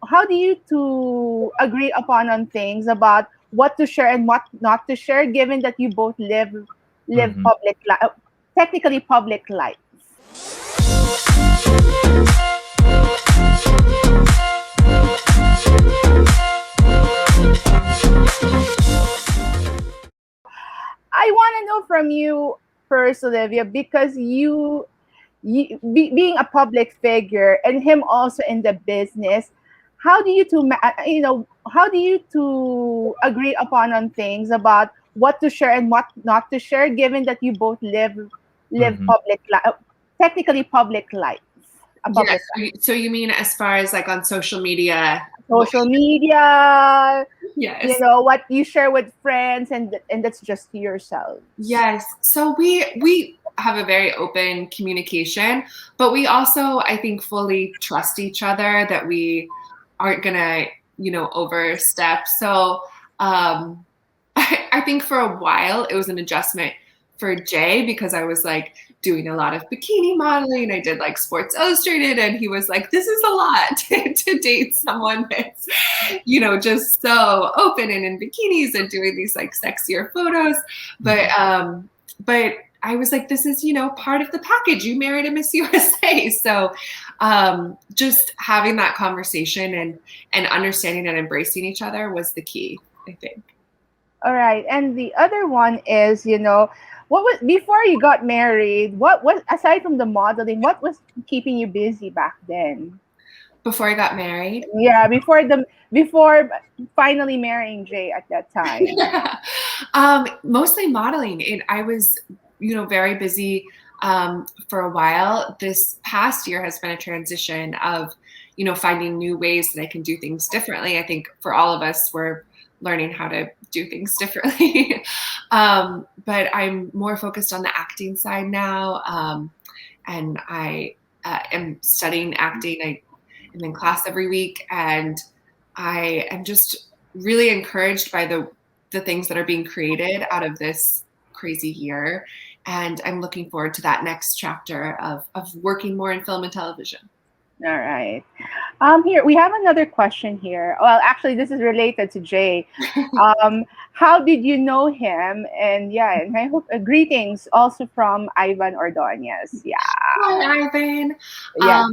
How do you two agree upon on things about what to share and what not to share, given that you both live Mhm. public life, technically public life? I want to know from you first, Olivia, because being a public figure and him also in the business, how do you two how do you two agree upon on things about what to share and what not to share, given that you both live Mhm. public life, technically public life, a Yes. public life, So you mean as far as like on social media? social media, Yes. what you share with friends, and that's just yourselves. Yes. So we have a very open communication, but we also, I think, fully trust each other that we aren't gonna, overstep. So I think for a while it was an adjustment for Jay because I was like doing a lot of bikini modeling. I did like Sports Illustrated, and he was like, "This is a lot to date someone that's, just so open and in bikinis and doing these like sexier photos." But I was like, "This is part of the package. You married a Miss USA." So just having that conversation and understanding and embracing each other was the key, I think. All right. And the other one is, what was before you got married, what was, aside from the modeling, what was keeping you busy back then? Before I got married. Yeah, before finally marrying Jay at that time. Mostly modeling. And I was, very busy for a while. This past year has been a transition of, finding new ways that I can do things differently. I think for all of us, we're learning how to do things differently. But I'm more focused on the acting side now. And I am studying acting. I am in class every week, and I am just really encouraged by the things that are being created out of this crazy year. And I'm looking forward to that next chapter of working more in film and television. All right. Here we have another question here. Well, actually, this is related to Jay. How did you know him? And yeah, and I hope greetings also from Ivan Ordonez. Yeah, Hi, Ivan. yeah.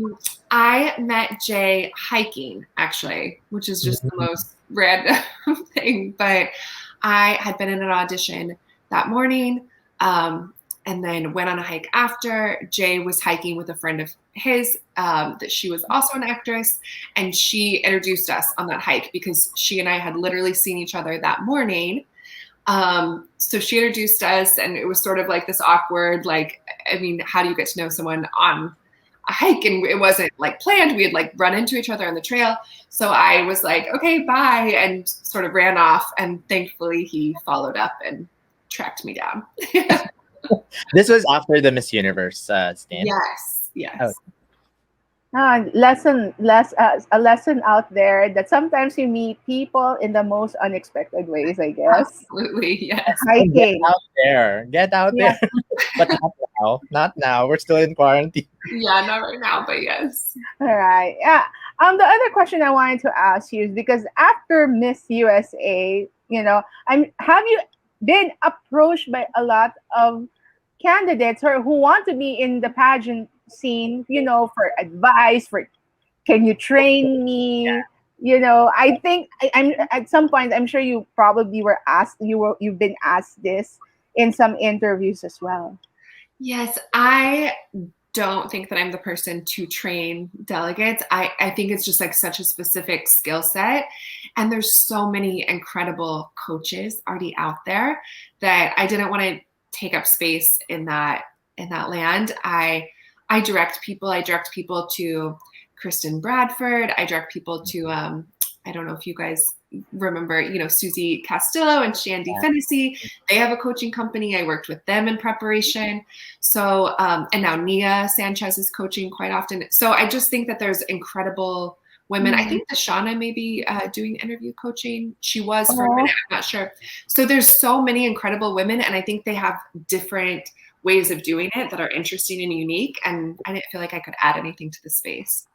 I met Jay hiking, actually, which is just the most random thing. But I had been in an audition that morning, and then went on a hike after. Jay was hiking with a friend of his that she was also an actress, and she introduced us on that hike because she and I had literally seen each other that morning. So she introduced us, and it was sort of like this awkward, like, I mean, how do you get to know someone on a hike? And it wasn't like planned. We had like run into each other on the trail. So I was like, okay, bye, and sort of ran off. And thankfully he followed up and tracked me down. This was after the Miss Universe stint. Yes. Oh. A lesson out there that sometimes you meet people in the most unexpected ways, I guess. Absolutely. Yes. Hiking. Get out Yeah. there. But not now. We're still in quarantine. Yeah, not right now, but yes. All right. Yeah. The other question I wanted to ask you is because after Miss USA, have you been approached by a lot of candidates or who want to be in the pageant scene, for advice, for can you train me? I think I'm at some point. I'm sure you probably were asked. You've been asked this in some interviews as well. Yes, I don't think that I'm the person to train delegates. I think it's just like such a specific skill set. And there's so many incredible coaches already out there that I didn't want to take up space in that land. I direct people. I direct people to Kristen Bradford. I direct people to I don't know if you guys remember, Susie Castillo and Shandy Fennessy. They have a coaching company. I worked with them in preparation. So, and now Nia Sanchez is coaching quite often. So I just think that there's incredible women. I think Deshauna may be doing interview coaching. She was for a minute, I'm not sure. So there's so many incredible women, and I think they have different ways of doing it that are interesting and unique. And I didn't feel like I could add anything to the space.